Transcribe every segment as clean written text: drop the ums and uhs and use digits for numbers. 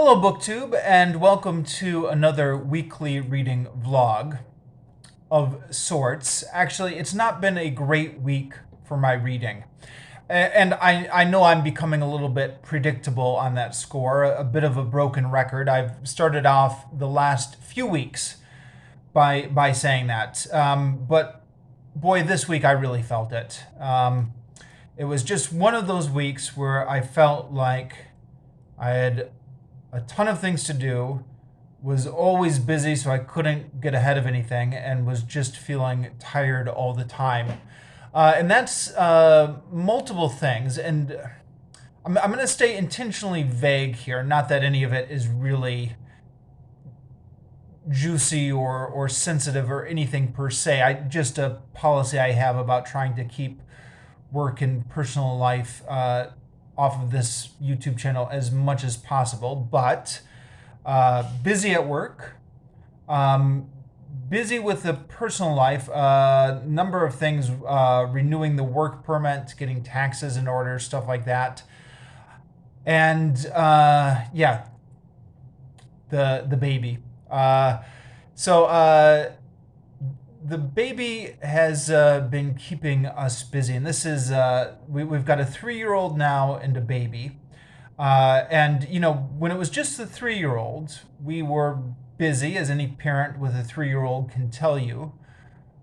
Hello, BookTube, and welcome to another weekly reading vlog of sorts. Actually, it's not been a great week for my reading. And I know I'm becoming a little bit predictable on that score, a bit of a broken record. I've started off the last few weeks by saying that. But boy, this week I really felt it. It was just one of those weeks where I felt like I had a ton of things to do, was always busy so I couldn't get ahead of anything, and was just feeling tired all the time. And that's multiple things, and I'm going to stay intentionally vague here, not that any of it is really juicy or sensitive or anything per se. Just a policy I have about trying to keep work and personal life off of this YouTube channel as much as possible, but busy at work, busy with the personal life, number of things, renewing the work permit, getting taxes in order, stuff like that. And the baby. The baby has been keeping us busy, and this is we've got a 3-year-old now and a baby, and when it was just the 3-year-old, we were busy, as any parent with a 3-year-old can tell you.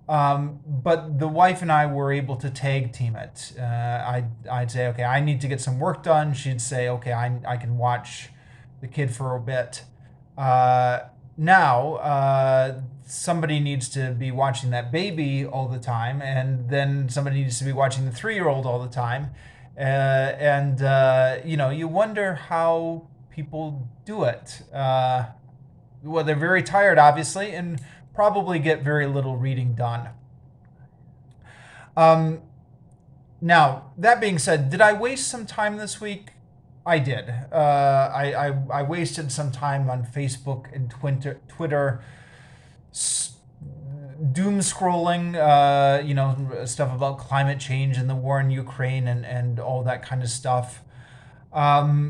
But the wife and I were able to tag team it. I'd say, okay, I need to get some work done. She'd say, okay, I can watch the kid for a bit. Now, somebody needs to be watching that baby all the time, and then somebody needs to be watching the 3-year-old all the time. You wonder how people do it. Well, they're very tired, obviously, and probably get very little reading done. Now, that being said, did I waste some time this week? I did. I wasted some time on Facebook and Twitter, doom scrolling, stuff about climate change and the war in Ukraine and all that kind of stuff. There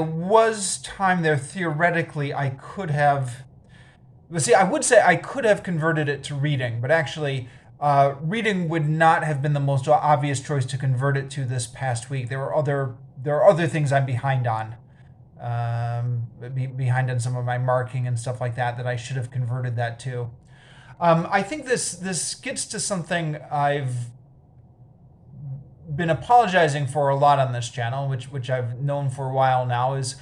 was time there. Theoretically, I could have. I would say I could have converted it to reading, but actually, reading would not have been the most obvious choice to convert it to this past week. There are other things I'm behind on. Behind on some of my marking and stuff like that I should have converted that to. I think this gets to something I've been apologizing for a lot on this channel, which I've known for a while now, is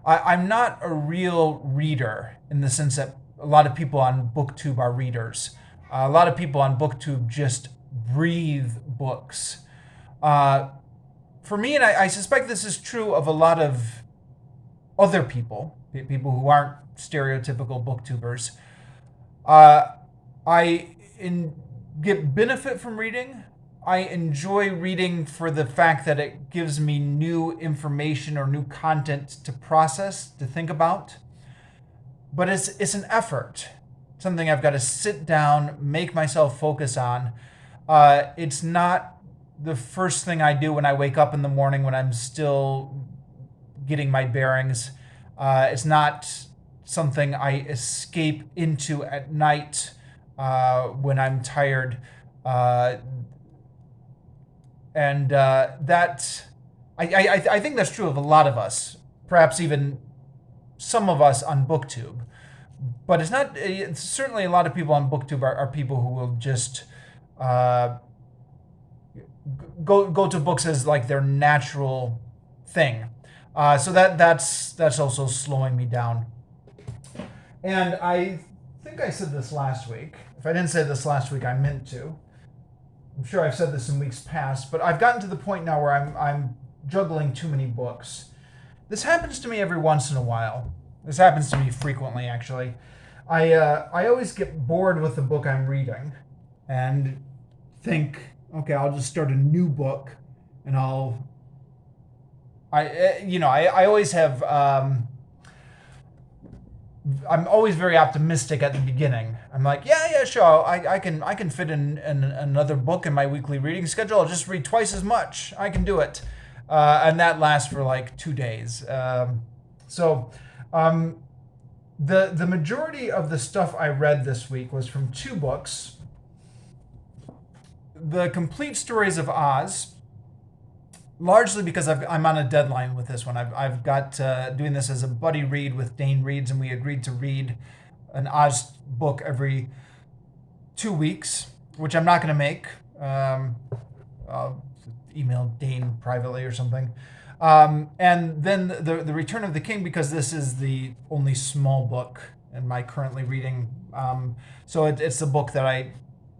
I'm not a real reader in the sense that a lot of people on BookTube are readers. A lot of people on BookTube just breathe books. For me, and I suspect this is true of a lot of other people who aren't stereotypical booktubers, I get benefit from reading. I enjoy reading for the fact that it gives me new information or new content to process, to think about. But it's an effort, something I've got to sit down, make myself focus on. It's not the first thing I do when I wake up in the morning when I'm still getting my bearings. It's not something I escape into at night when I'm tired. I think that's true of a lot of us, perhaps even some of us on BookTube. But it's certainly a lot of people on BookTube are people who will just go to books as like their natural thing. So that's also slowing me down. And I think I said this last week. If I didn't say this last week, I meant to. I'm sure I've said this in weeks past, but I've gotten to the point now where I'm juggling too many books. This happens to me every once in a while. This happens to me frequently, actually. I always get bored with the book I'm reading and think, okay, I'll just start a new book, and I always have. I'm always very optimistic at the beginning. I'm like, yeah, sure, I can fit in another book in my weekly reading schedule. I'll just read twice as much. I can do it. and that lasts for like 2 days. The majority of the stuff I read this week was from 2 books. The Complete Stories of Oz, largely because I'm on a deadline with this one. I've got doing this as a buddy read with Dane Reads, and we agreed to read an Oz book every 2 weeks, which I'm not going to make. I'll email Dane privately or something. And then the Return of the King, because this is the only small book in my currently reading. So it's the book that I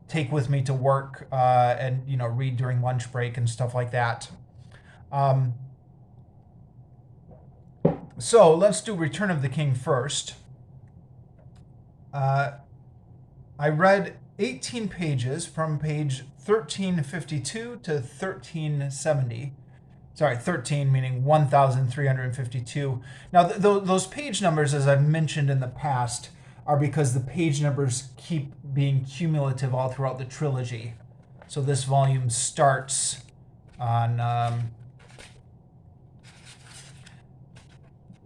take with me to work and read during lunch break and stuff like that. So let's do Return of the King first. I read 18 pages from page 1352 to 1370. Sorry, 13 meaning 1,352. Now, those page numbers, as I've mentioned in the past, are because the page numbers keep being cumulative all throughout the trilogy. So this volume starts on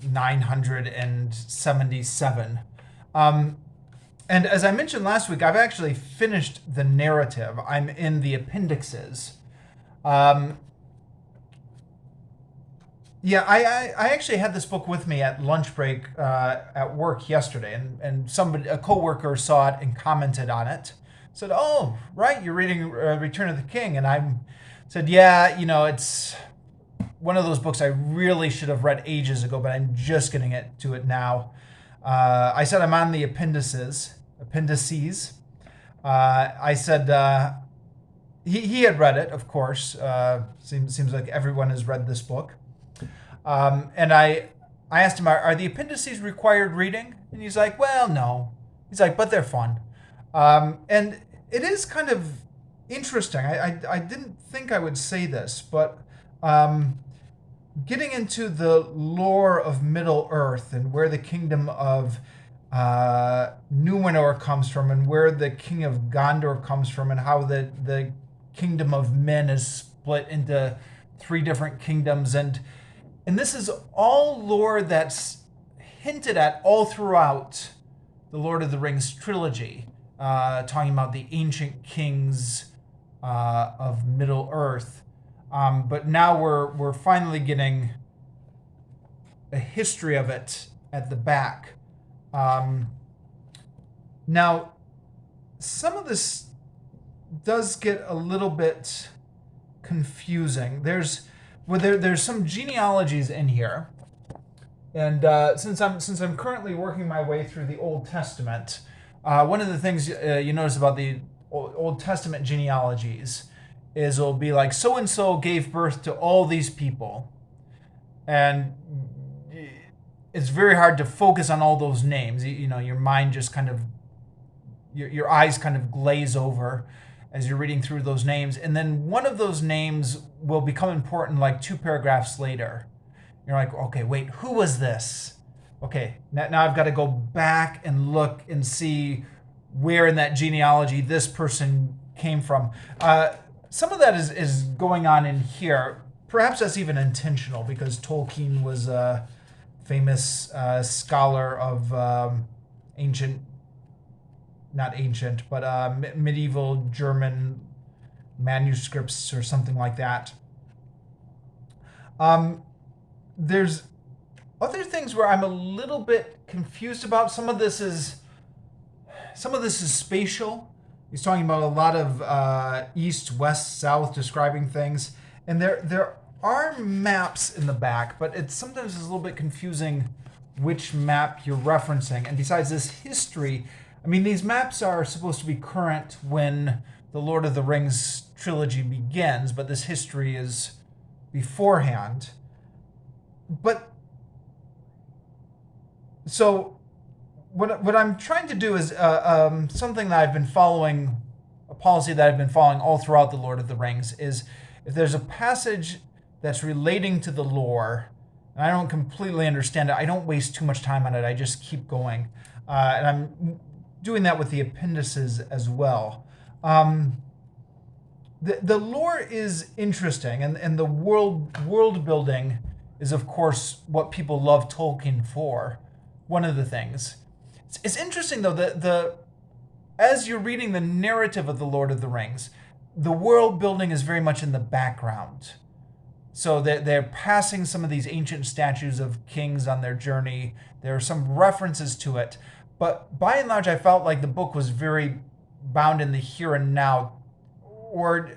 977. And as I mentioned last week, I've actually finished the narrative. I'm in the appendixes. I actually had this book with me at lunch break at work yesterday, and a coworker saw it and commented on it. Said, "Oh, right, you're reading Return of the King," and I said, "Yeah, it's one of those books I really should have read ages ago, but I'm just getting to it now." I said I'm on the appendices. I said he had read it, of course. Seems like everyone has read this book. And I asked him, are the appendices required reading? And he's like, well, no. He's like, but they're fun. And it is kind of interesting. I didn't think I would say this, but getting into the lore of Middle Earth and where the kingdom of Numenor comes from and where the king of Gondor comes from and how the kingdom of men is split into 3 different kingdoms. And this is all lore that's hinted at all throughout the Lord of the Rings trilogy, talking about the ancient kings of Middle Earth. But now we're finally getting a history of it at the back. Now, some of this does get a little bit confusing. There's some genealogies in here, and since I'm currently working my way through the Old Testament, one of the things you notice about the Old Testament genealogies is it'll be like so and so gave birth to all these people, and it's very hard to focus on all those names. Your mind just kind of your eyes kind of glaze over as you're reading through those names. And then one of those names will become important like 2 paragraphs later. You're like, okay, wait, who was this? Okay, now I've got to go back and look and see where in that genealogy this person came from. Some of that is going on in here. Perhaps that's even intentional because Tolkien was a famous scholar of medieval German manuscripts or something like that. There's other things where I'm a little bit confused about. Some of this is spatial. He's talking about a lot of east, west, south, describing things, and there are maps in the back, but it sometimes is a little bit confusing which map you're referencing. And besides this history, I mean, these maps are supposed to be current when the Lord of the Rings trilogy begins, but this history is beforehand. But so what I'm trying to do is something that I've been following, a policy that I've been following all throughout the Lord of the Rings, is if there's a passage that's relating to the lore, and I don't completely understand it, I don't waste too much time on it. I just keep going. And I'm doing that with the appendices as well. The lore is interesting, and the world building is, of course, what people love Tolkien for. One of the things. It's interesting though that as you're reading the narrative of the Lord of the Rings, the world building is very much in the background. So they're passing some of these ancient statues of kings on their journey. There are some references to it. But by and large, I felt like the book was very bound in the here and now. Or,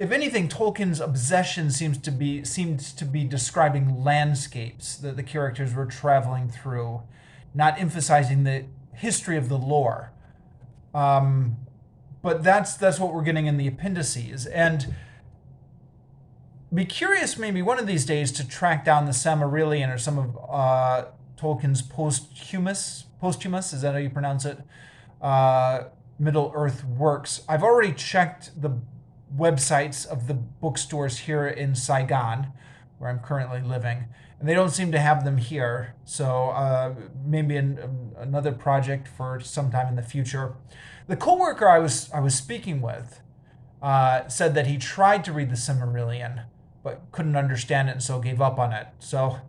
if anything, Tolkien's obsession seemed to be describing landscapes that the characters were traveling through, not emphasizing the history of the lore. But that's what we're getting in the appendices. And be curious maybe one of these days to track down the Silmarillion or some of Tolkien's posthumous, is that how you pronounce it? Middle-earth works. I've already checked the websites of the bookstores here in Saigon, where I'm currently living, and they don't seem to have them here. So maybe another project for sometime in the future. The coworker I was speaking with said that he tried to read the Silmarillion, but couldn't understand it and so gave up on it. So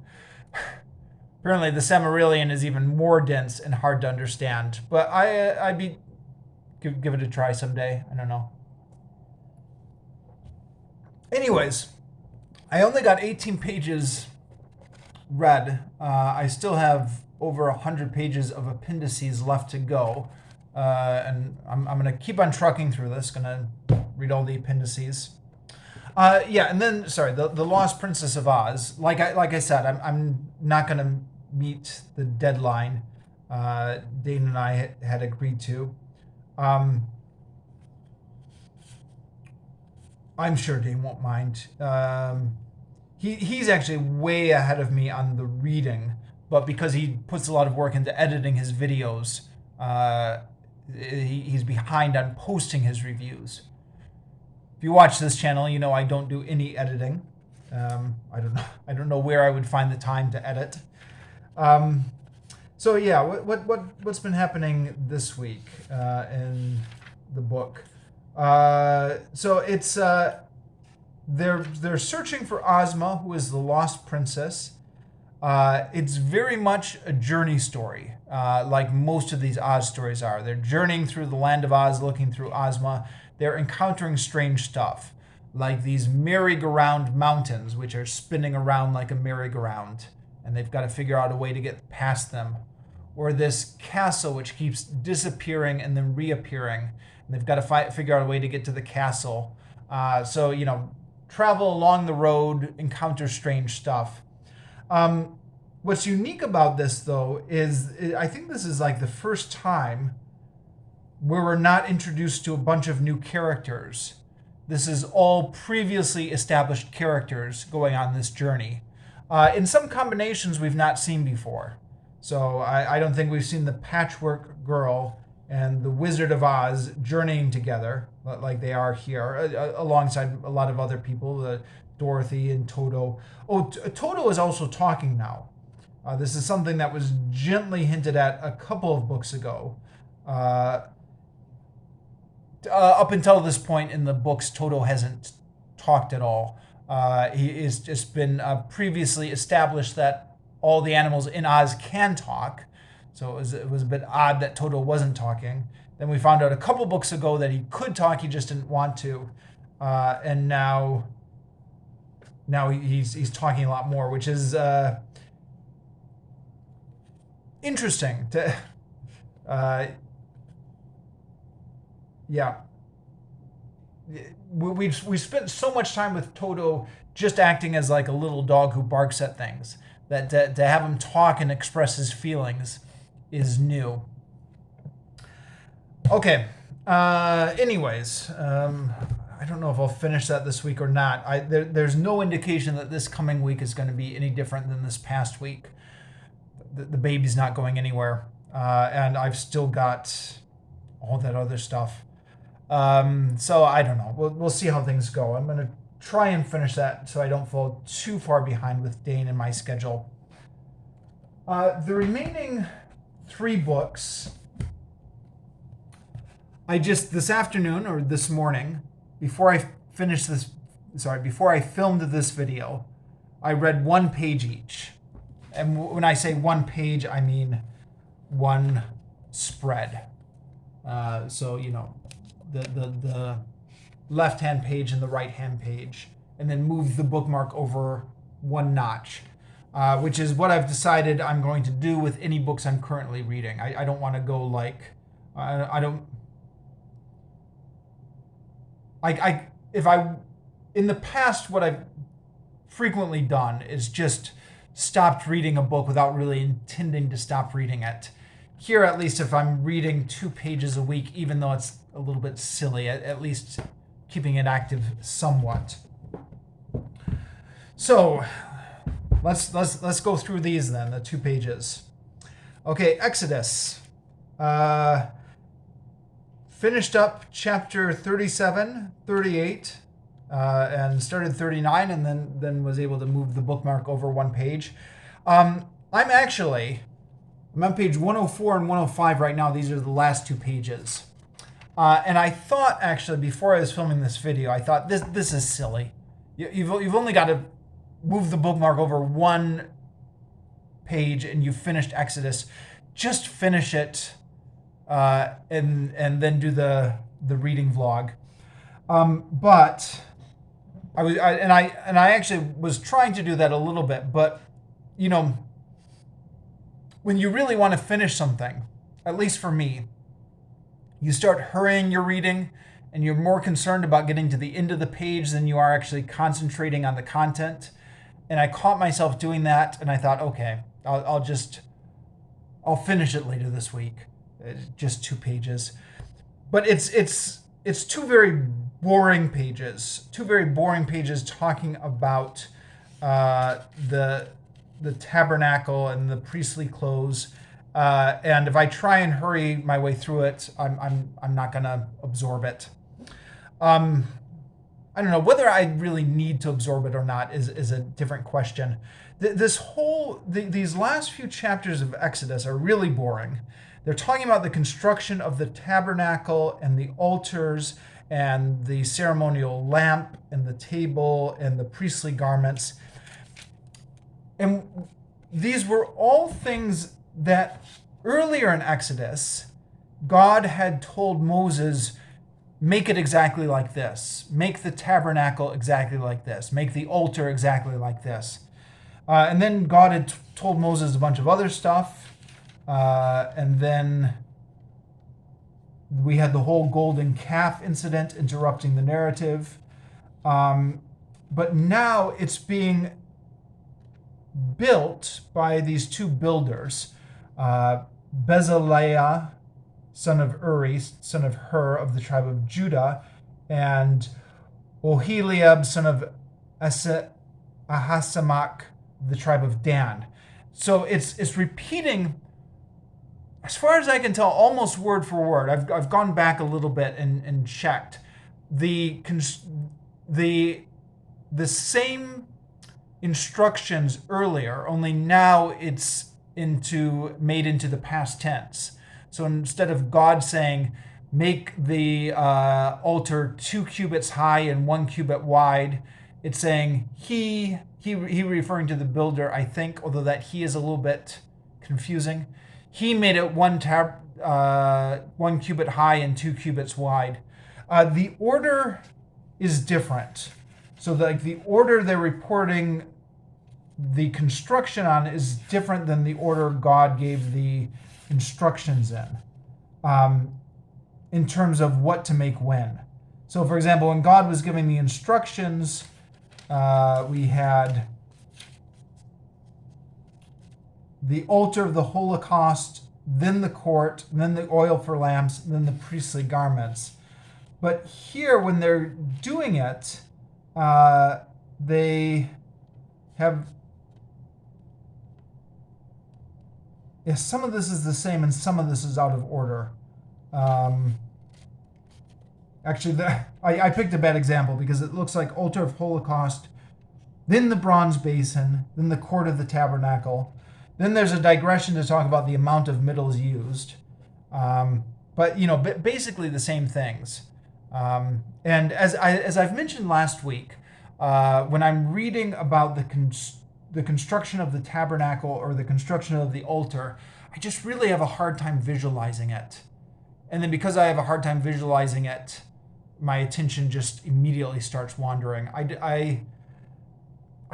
apparently the Silmarillion is even more dense and hard to understand. But I'd be give it a try someday. I don't know. Anyways, I only got 18 pages read. I still have over 100 pages of appendices left to go. And I'm going to keep on trucking through this. Going to read all the appendices. And then, sorry, the Lost Princess of Oz. Like I said, I'm not going to meet the deadline Dane and I had agreed to. I'm sure Dane won't mind. He's actually way ahead of me on the reading, but because he puts a lot of work into editing his videos, he's behind on posting his reviews. If you watch this channel, you know I don't do any editing. I don't know where I would find the time to edit. So yeah, what's been happening this week in the book? So it's they're searching for Ozma, who is the lost princess. It's very much a journey story, like most of these Oz stories are. They're journeying through the land of Oz, looking through Ozma. They're encountering strange stuff, like these merry-go-round mountains, which are spinning around like a merry-go-round, and they've got to figure out a way to get past them. Or this castle, which keeps disappearing and then reappearing, and they've got to figure out a way to get to the castle. So, travel along the road, encounter strange stuff. What's unique about this, though, is I think this is like the first time where we're not introduced to a bunch of new characters. This is all previously established characters going on this journey. In some combinations we've not seen before. So I don't think we've seen the Patchwork Girl and the Wizard of Oz journeying together like they are here, alongside a lot of other people, Dorothy and Toto. Oh, Toto is also talking now. This is something that was gently hinted at a couple of books ago. Up until this point in the books, Toto hasn't talked at all. It's just been previously established that all the animals in Oz can talk. So it was a bit odd that Toto wasn't talking. Then we found out a couple books ago that he could talk, he just didn't want to. And now he's talking a lot more, which is interesting. Yeah. We spent so much time with Toto just acting as like a little dog who barks at things, that to have him talk and express his feelings is new. Okay. Anyways, I don't know if I'll finish that this week or not. There's no indication that this coming week is going to be any different than this past week. The baby's not going anywhere, and I've still got all that other stuff. So I don't know. We'll see how things go. I'm going to try and finish that so I don't fall too far behind with Dane and my schedule. The remaining 3 books I just this afternoon or this morning, before I before I filmed this video, I read one page each. And when I say one page, I mean one spread. So the left-hand page and the right-hand page, and then move the bookmark over one notch, which is what I've decided I'm going to do with any books I'm currently reading. I don't want to go like, in the past, what I've frequently done is just stopped reading a book without really intending to stop reading it. Here, at least, if I'm reading 2 pages a week, even though it's a little bit silly, at least keeping it active somewhat. So let's go through these then, the 2 pages. Okay, Exodus. Finished up chapter 37, 38, and started 39, and then was able to move the bookmark over one page. I'm on page 104 and 105 right now. These are the last 2 pages. And I thought, actually, before I was filming this video, I thought, this is silly. You've only got to move the bookmark over one page and you've finished Exodus. Just finish it and then do the reading vlog. But I actually was trying to do that a little bit, but when you really want to finish something, at least for me, you start hurrying your reading and you're more concerned about getting to the end of the page than you are actually concentrating on the content. And I caught myself doing that, and I thought, okay, I'll finish it later this week. Just 2 pages. But it's 2 very boring pages. 2 very boring pages talking about the tabernacle and the priestly clothes. And if I try and hurry my way through it, I'm not gonna absorb it. I don't know whether I really need to absorb it or not is a different question. These last few chapters of Exodus are really boring. They're talking about the construction of the tabernacle and the altars and the ceremonial lamp and the table and the priestly garments. And these were all things that earlier in Exodus, God had told Moses, make it exactly like this. Make the tabernacle exactly like this. Make the altar exactly like this. And then God had told Moses a bunch of other stuff. And then we had the whole golden calf incident interrupting the narrative. But now it's being built by these 2 builders. Bezalel, son of Uri, son of Hur, of the tribe of Judah, and Oholiab, son of Ahisamach, the tribe of Dan. So it's repeating, as far as I can tell, almost word for word. I've gone back a little bit and checked the same instructions earlier, only now it's made into the past tense. So instead of God saying, make the altar 2 cubits high and 1 cubit wide, it's saying he referring to the builder, I think, although that he is a little bit confusing. He made it 1 cubit high and 2 cubits wide. The order is different. So the order they're reporting the construction on is different than the order God gave the instructions in terms of what to make when. So, for example, when God was giving the instructions, we had the altar of the Holocaust, then the court, then the oil for lamps, then the priestly garments. But here, when they're doing it, they have... Yes, some of this is the same and some of this is out of order. Actually, I picked a bad example because it looks like altar of Holocaust, then the bronze basin, then the court of the tabernacle. Then there's a digression to talk about the amount of middles used. but basically the same things. And as I've mentioned last week, when I'm reading about the construction of the tabernacle or the construction of the altar, I just really have a hard time visualizing it. And then because I have a hard time visualizing it, my attention just immediately starts wandering. I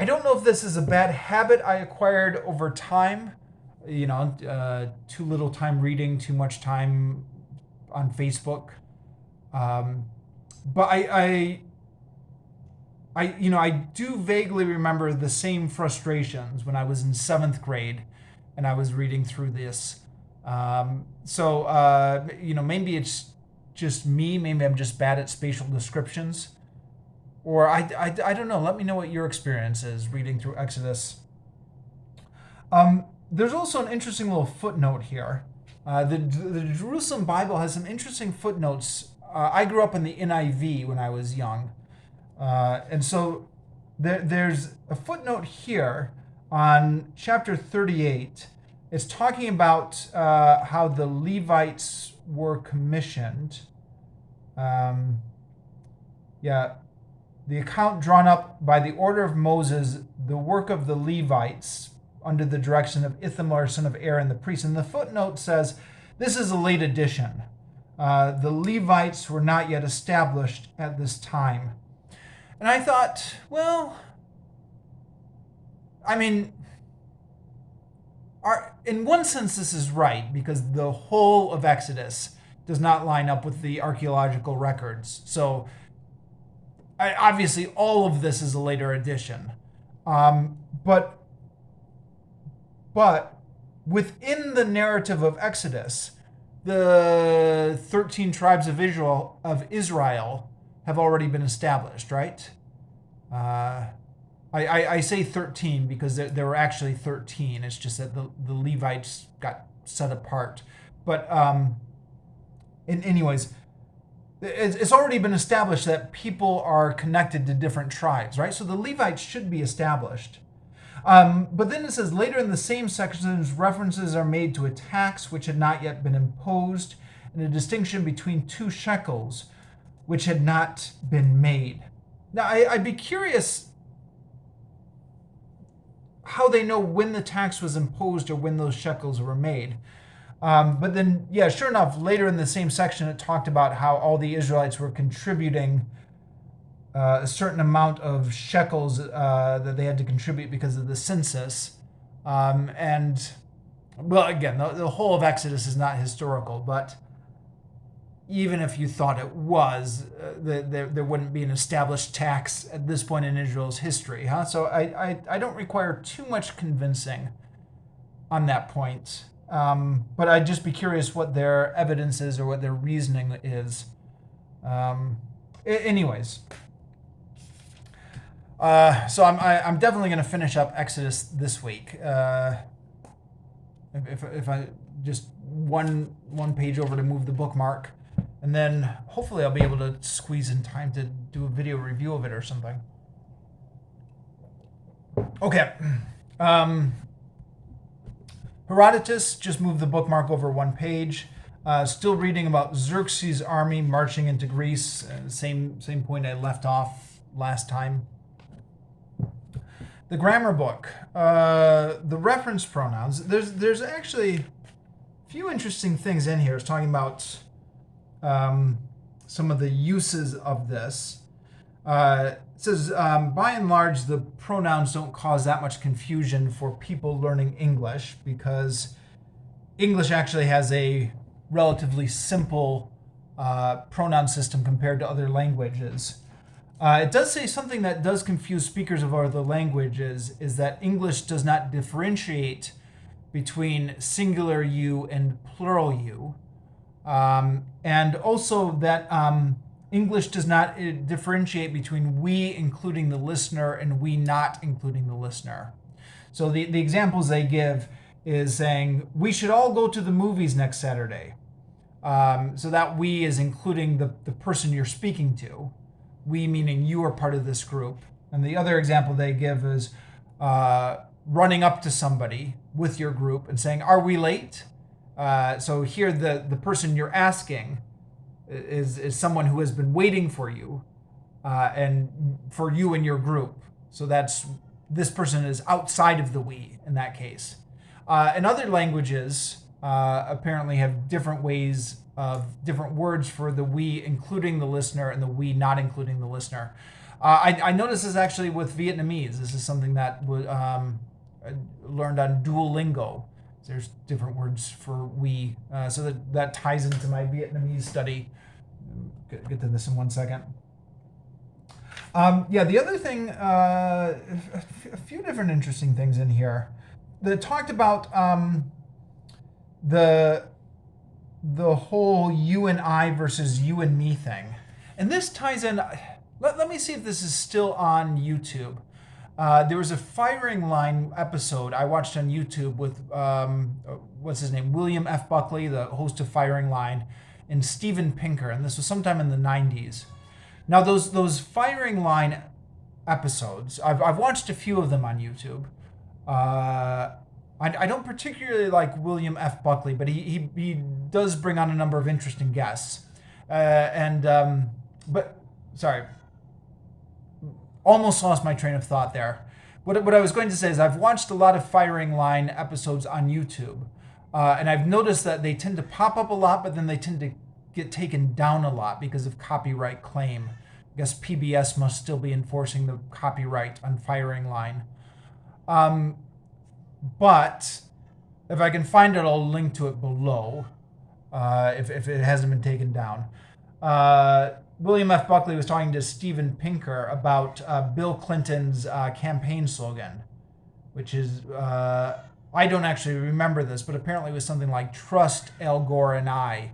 don't know if this is a bad habit I acquired over time. Too little time reading, too much time on Facebook. But I do vaguely remember the same frustrations when I was in 7th grade and I was reading through this. Maybe it's just me. Maybe I'm just bad at spatial descriptions. Or I don't know. Let me know what your experience is reading through Exodus. There's also an interesting little footnote here. The Jerusalem Bible has some interesting footnotes. I grew up in the NIV when I was young. And so there's a footnote here on chapter 38. It's talking about how the Levites were commissioned. The account drawn up by the order of Moses, the work of the Levites, under the direction of Ithamar, son of Aaron, the priest. And the footnote says, this is a late addition. The Levites were not yet established at this time. And I thought, in one sense this is right, because the whole of Exodus does not line up with the archaeological records. So obviously all of this is a later addition. But within the narrative of Exodus, the 13 tribes of Israel have already been established, right? I say 13 because there were actually 13. It's just that the Levites got set apart. But anyways, it's already been established that people are connected to different tribes, right? So the Levites should be established. But then it says, later in the same sections, references are made to a tax which had not yet been imposed, and a distinction between 2 shekels, which had not been made. Now, I'd be curious how they know when the tax was imposed or when those shekels were made. But then, sure enough, later in the same section, it talked about how all the Israelites were contributing a certain amount of shekels that they had to contribute because of the census. Again, the whole of Exodus is not historical, but even if you thought it was, there wouldn't be an established tax at this point in Israel's history, huh? So I don't require too much convincing on that point. But I'd just be curious what their evidence is or what their reasoning is. Anyways. So I'm definitely going to finish up Exodus this week. If I just one page over to move the bookmark, and then hopefully I'll be able to squeeze in time to do a video review of it or something. Okay. Herodotus, just moved the bookmark over one page. Still reading about Xerxes' army marching into Greece. Same point I left off last time. The grammar book, the reference pronouns. There's actually a few interesting things in here. It's talking about some of the uses of this. It says, by and large, the pronouns don't cause that much confusion for people learning English, because English actually has a relatively simple pronoun system compared to other languages. It does say something that does confuse speakers of other languages, is that English does not differentiate between singular you and plural you. And also that English does not differentiate between we including the listener and we not including the listener. So the examples they give is saying, we should all go to the movies next Saturday. So that we is including the person you're speaking to. We meaning you are part of this group. And the other example they give is running up to somebody with your group and saying, are we late? So here the person you're asking is someone who has been waiting for you, and for you and your group. So this person is outside of the we in that case. And other languages apparently have different ways of different words for the we including the listener and the we not including the listener. I noticed this actually with Vietnamese. This is something that I learned on Duolingo. There's different words for we, so that ties into my Vietnamese study. Get to this in 1 second. The other thing, a few different interesting things in here that talked about the whole you and I versus you and me thing. And this ties in, let me see if this is still on YouTube. There was a firing line episode I watched on YouTube with, what's his name? William F. Buckley, the host of Firing Line, and Steven Pinker. And this was sometime in the 90s. Now, those Firing Line episodes, I've watched a few of them on YouTube. I don't particularly like William F. Buckley, but he does bring on a number of interesting guests. Sorry, almost lost my train of thought there. What I was going to say is I've watched a lot of Firing Line episodes on YouTube, and I've noticed that they tend to pop up a lot, but then they tend to get taken down a lot because of copyright claim. I guess PBS must still be enforcing the copyright on Firing Line. But if I can find it, I'll link to it below, if it hasn't been taken down. William F. Buckley was talking to Steven Pinker about Bill Clinton's campaign slogan, which is, I don't actually remember this, but apparently it was something like "Trust Al Gore and I."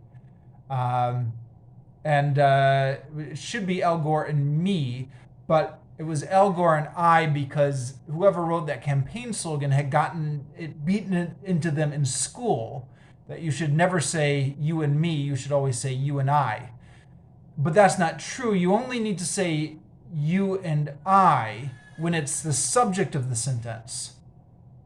It should be Al Gore and me, but it was Al Gore and I because whoever wrote that campaign slogan had gotten it beaten into them in school that you should never say you and me, you should always say you and I. But that's not true. You only need to say you and I when it's the subject of the sentence.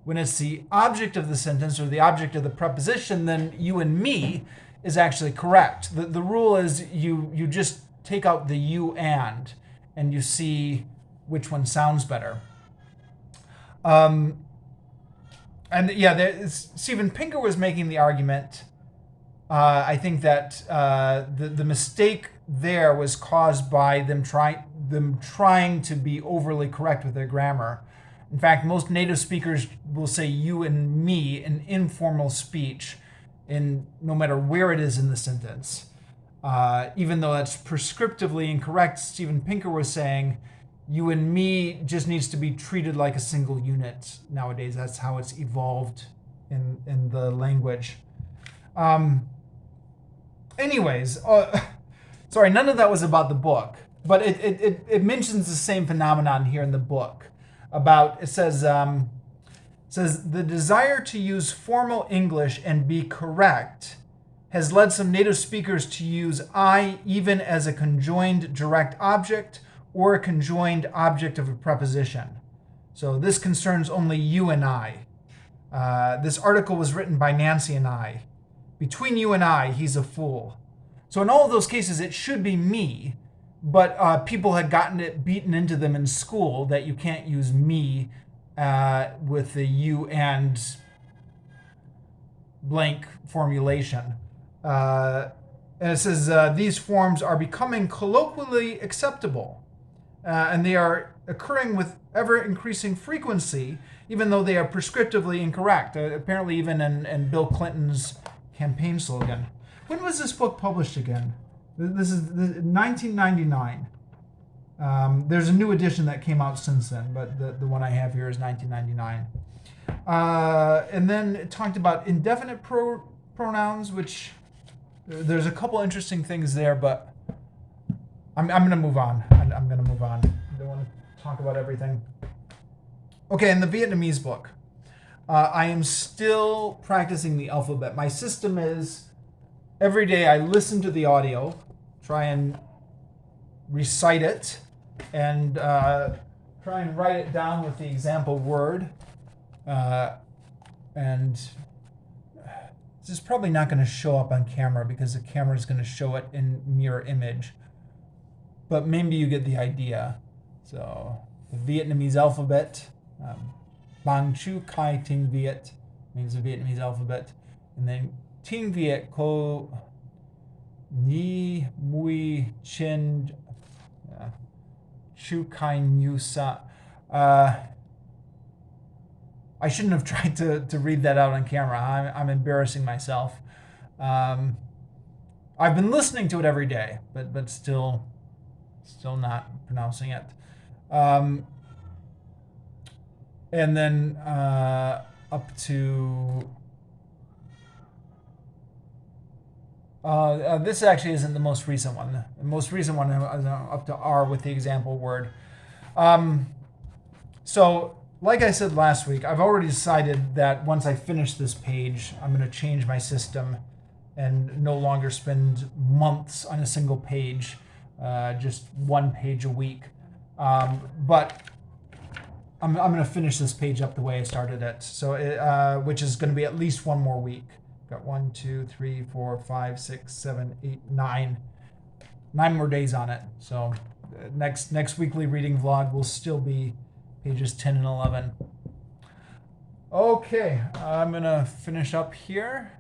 When it's the object of the sentence or the object of the preposition, then you and me is actually correct. The rule is you just take out the you and you see which one sounds better. Steven Pinker was making the argument. I think that the mistake there was caused by them trying to be overly correct with their grammar. In fact, most native speakers will say you and me in informal speech, no matter where it is in the sentence. Even though that's prescriptively incorrect, Steven Pinker was saying you and me just needs to be treated like a single unit nowadays. That's how it's evolved in the language. Sorry, none of that was about the book, but it mentions the same phenomenon here in the book. It says the desire to use formal English and be correct has led some native speakers to use I even as a conjoined direct object or a conjoined object of a preposition. So this concerns only you and I. This article was written by Nancy and I. Between you and I, he's a fool. So in all of those cases, it should be me, but people had gotten it beaten into them in school that you can't use me with the you and blank formulation. And it says, these forms are becoming colloquially acceptable, and they are occurring with ever-increasing frequency, even though they are prescriptively incorrect, apparently even in Bill Clinton's campaign slogan. When was this book published again? This is 1999. There's a new edition that came out since then, but the one I have here is 1999. And then it talked about indefinite pronouns, which there's a couple interesting things there, but I'm going to move on. I don't want to talk about everything. Okay, in the Vietnamese book, I am still practicing the alphabet. My system is every day I listen to the audio, try and recite it, and try and write it down with the example word. And This is probably not going to show up on camera because the camera is going to show it in mirror image. But maybe you get the idea. So the Vietnamese alphabet, Bang Chu Kai Tieng Viet means the Vietnamese alphabet. And then Tieng Viet Ko Ni Mui Chin Chu Kai Nhu Sa. I shouldn't have tried to read that out on camera. I'm embarrassing myself. I've been listening to it every day, but still not pronouncing it. And then up to this actually isn't the most recent one. The most recent one is up to R with the example word. So, like I said last week, I've already decided that once I finish this page, I'm going to change my system and no longer spend months on a single page, just one page a week. But I'm going to finish this page up the way I started it, so which is going to be at least one more week. Got 1, 2, 3, 4, 5, 6, 7, 8, 9 more days on it. So next weekly reading vlog will still be pages 10 and 11. Okay, I'm going to finish up here.